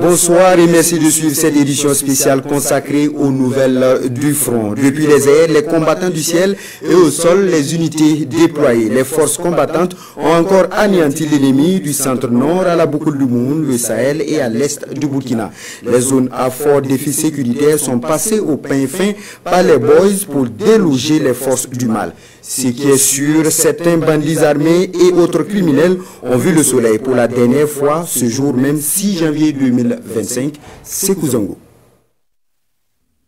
Bonsoir et merci de suivre cette édition spéciale consacrée aux nouvelles du front. Depuis les airs, les combattants du ciel et au sol, les unités déployées. Les forces combattantes ont encore anéanti l'ennemi du centre-nord à la boucle du Moun, le Sahel et à l'est du Burkina. Les zones à fort défi sécuritaire sont passées au pain fin par les boys pour déloger les forces du mal. Ce qui est sûr, certains bandits armés et autres criminels ont vu le soleil pour la dernière fois ce jour même 6 janvier 2025. Sékou Zango.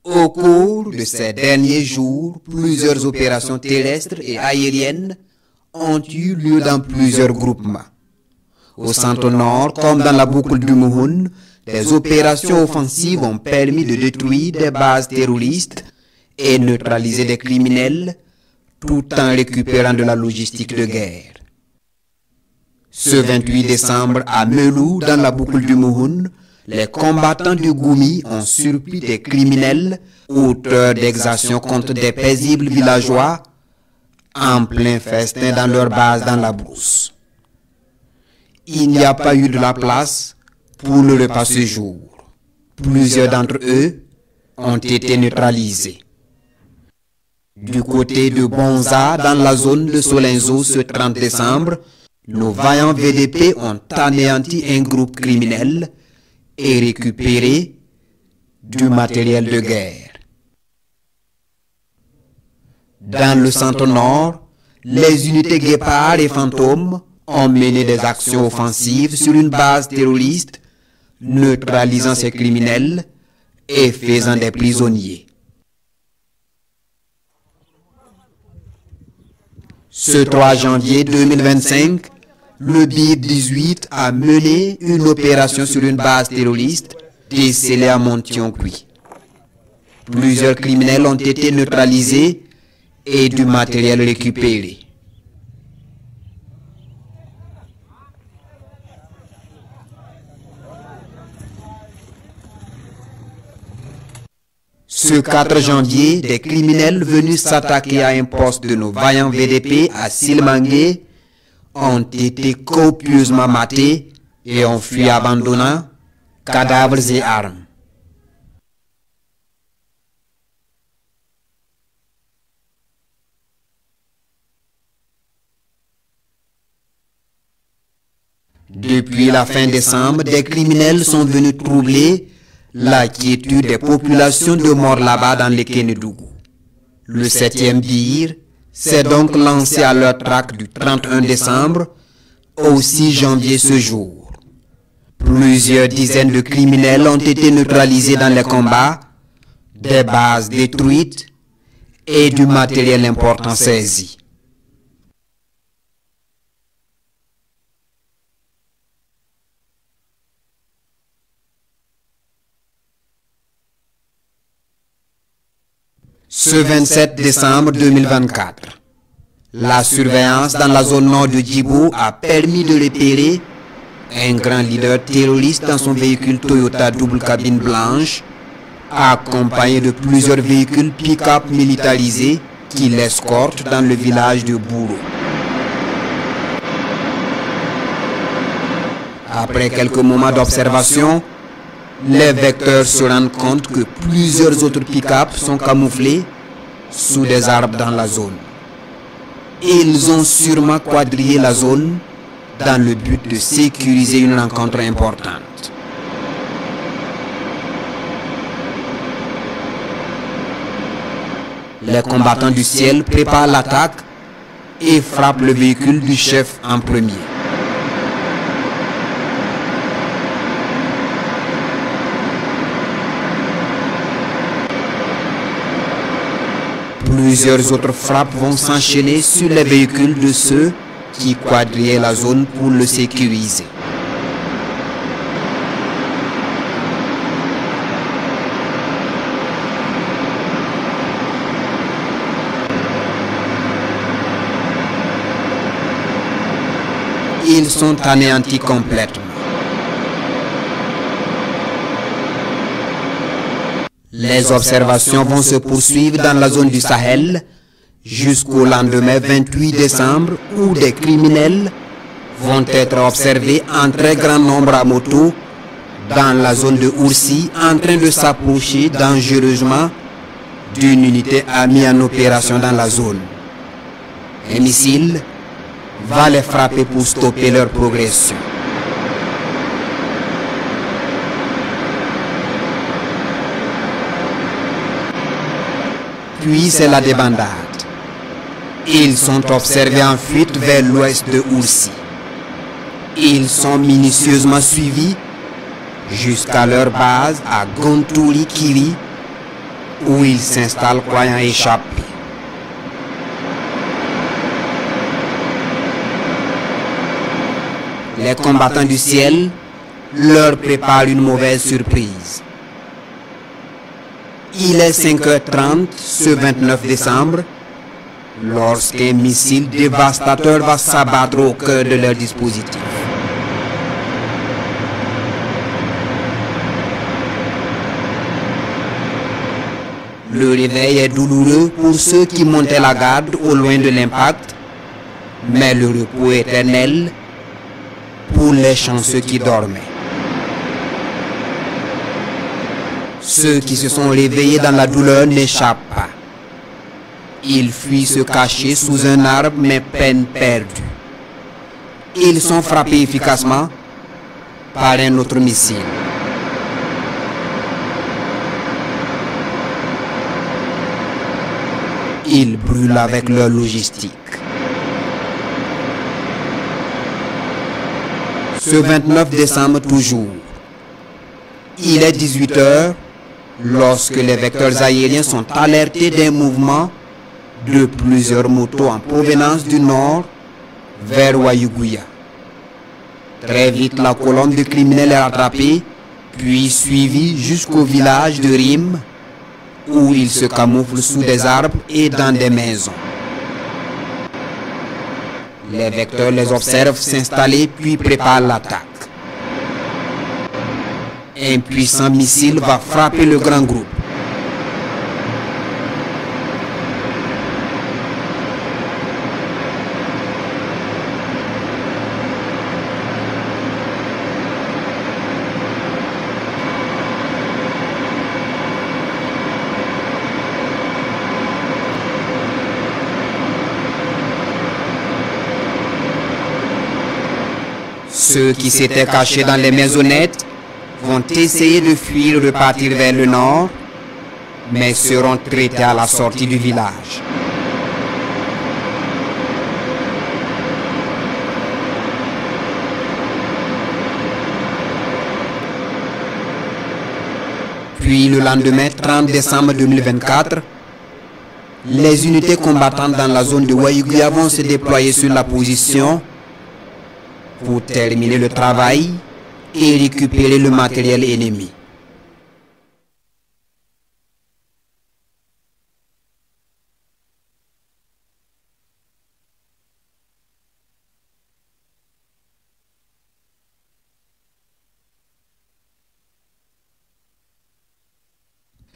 Au cours de ces derniers jours, plusieurs opérations terrestres et aériennes ont eu lieu dans plusieurs groupements. Au centre-nord, comme dans la boucle du Mouhoun, des opérations offensives ont permis de détruire des bases terroristes et neutraliser des criminels, tout en récupérant de la logistique de guerre. Ce 28 décembre, à Melou, dans la boucle du Mouhoun, les combattants du Goumi ont surpris des criminels, auteurs d'exactions contre des paisibles villageois, en plein festin dans leur base dans la brousse. Il n'y a pas eu de la place pour le repas ce jour. Plusieurs d'entre eux ont été neutralisés. Du côté de Bonza, dans la zone de Solenzo, ce 30 décembre, nos vaillants VDP ont anéanti un groupe criminel et récupéré du matériel de guerre. Dans le centre-nord, les unités Guépard et Fantôme ont mené des actions offensives sur une base terroriste, neutralisant ces criminels et faisant des prisonniers. Ce 3 janvier 2025, le BIR 18 a mené une opération sur une base terroriste décelée à Montioncuy. Plusieurs criminels ont été neutralisés et du matériel récupéré. Ce 4 janvier, des criminels venus s'attaquer à un poste de nos vaillants VDP à Silmangué ont été copieusement matés et ont fui abandonnant cadavres et armes. Depuis la fin décembre, des criminels sont venus troubler la quiétude des populations de Morlaba dans les Kénédougou. Le 7e BIR s'est donc lancé à leur traque du 31 décembre au 6 janvier ce jour. Plusieurs dizaines de criminels ont été neutralisés dans les combats, des bases détruites et du matériel important saisi. Ce 27 décembre 2024, la surveillance dans la zone nord de Djibo a permis de repérer un grand leader terroriste dans son véhicule Toyota double cabine blanche, accompagné de plusieurs véhicules pick-up militarisés qui l'escortent dans le village de Bourou. Après quelques moments d'observation, les vecteurs se rendent compte que plusieurs autres pick-up sont camouflés sous des arbres dans la zone. Ils ont sûrement quadrillé la zone dans le but de sécuriser une rencontre importante. Les combattants du ciel préparent l'attaque et frappent le véhicule du chef en premier. Plusieurs autres frappes vont s'enchaîner sur les véhicules de ceux qui quadrillaient la zone pour le sécuriser. Ils sont anéantis complètement. Les observations vont se poursuivre dans la zone du Sahel jusqu'au lendemain 28 décembre où des criminels vont être observés en très grand nombre à moto dans la zone de Oursi en train de s'approcher dangereusement d'une unité amie en opération dans la zone. Un missile va les frapper pour stopper leur progression. Puis c'est la débandade. Ils sont observés en fuite vers l'ouest de Oursi. Ils sont minutieusement suivis jusqu'à leur base à Gontouri-Kiri où ils s'installent croyant échapper. Les combattants du ciel leur préparent une mauvaise surprise. Il est 5h30 ce 29 décembre lorsqu'un missile dévastateur va s'abattre au cœur de leur dispositif. Le réveil est douloureux pour ceux qui montaient la garde au loin de l'impact, mais le repos est éternel pour les chanceux qui dormaient. Ceux qui se sont réveillés dans la douleur n'échappent pas. Ils fuient se cacher sous un arbre, mais peine perdue. Ils sont frappés efficacement par un autre missile. Ils brûlent avec leur logistique. Ce 29 décembre toujours, il est 18h lorsque les vecteurs aériens sont alertés d'un mouvement de plusieurs motos en provenance du nord vers Wayuguya. Très vite, la colonne de criminels est rattrapée, puis suivie jusqu'au village de Rim, où ils se camouflent sous des arbres et dans des maisons. Les vecteurs les observent s'installer puis préparent l'attaque. Un puissant missile va frapper le grand groupe. Ceux qui s'étaient cachés dans les maisonnettes vont essayer de fuir et repartir vers le nord, mais seront traités à la sortie du village. Puis le lendemain 30 décembre 2024, les unités combattantes dans la zone de Wayuguya vont se déployer sur la position pour terminer le travail et récupérer le matériel ennemi.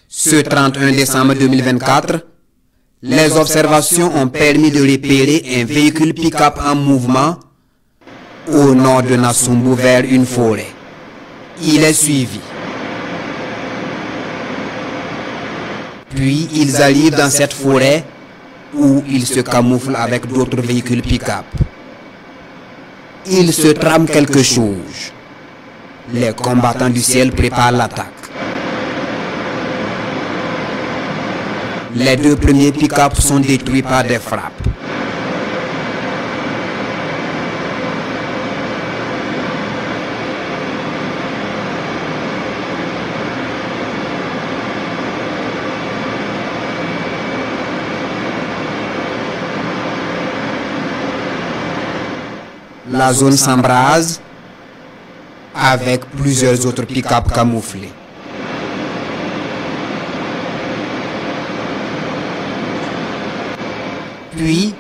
Ce 31 décembre 2024, les observations ont permis de repérer un véhicule pick-up en mouvement au nord de Nassumbu vers une forêt. Il est suivi. Puis ils arrivent dans cette forêt où ils se camouflent avec d'autres véhicules pick-up. Il se trame quelque chose. Les combattants du ciel préparent l'attaque. Les deux premiers pick-up sont détruits par des frappes. La zone s'embrase avec plusieurs autres pick-up camouflés. Puis,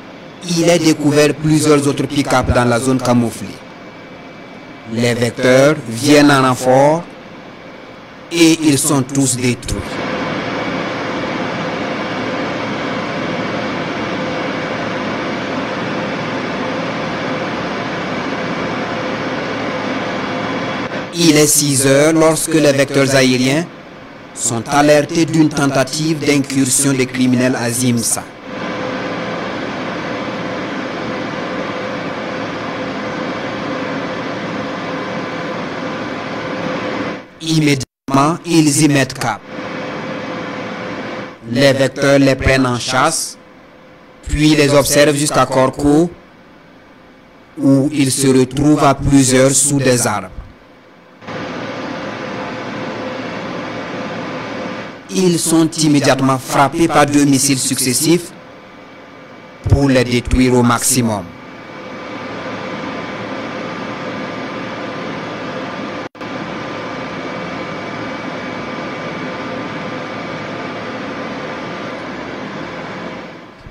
il est découvert plusieurs autres pick-up dans la zone camouflée. Les vecteurs viennent en renfort et ils sont tous détruits. Il est 6 heures lorsque les vecteurs aériens sont alertés d'une tentative d'incursion des criminels à Zimsa. Immédiatement, ils y mettent cap. Les vecteurs les prennent en chasse, puis les observent jusqu'à Korko, où ils se retrouvent à plusieurs sous des arbres. Ils sont immédiatement frappés par 2 missiles successifs pour les détruire au maximum.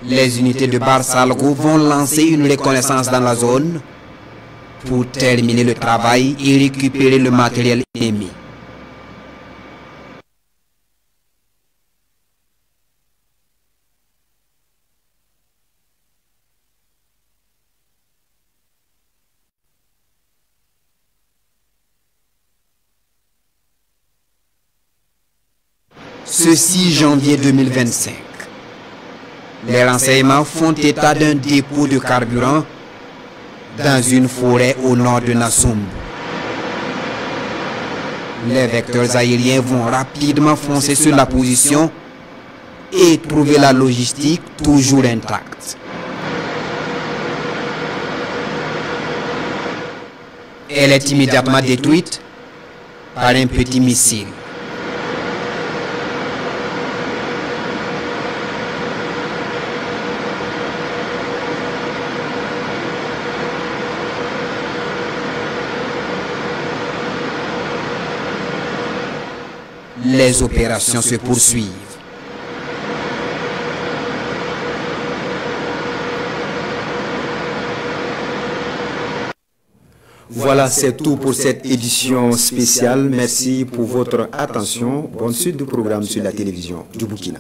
Les unités de Barsalgo vont lancer une reconnaissance dans la zone pour terminer le travail et récupérer le matériel ennemi. Ce 6 janvier 2025, les renseignements font état d'un dépôt de carburant dans une forêt au nord de Nassumbu. Les vecteurs aériens vont rapidement foncer sur la position et trouver la logistique toujours intacte. Elle est immédiatement détruite par un petit missile. Les opérations se poursuivent. Voilà, c'est tout pour cette édition spéciale. Merci pour votre attention. Bonne suite du programme sur la télévision du Burkina.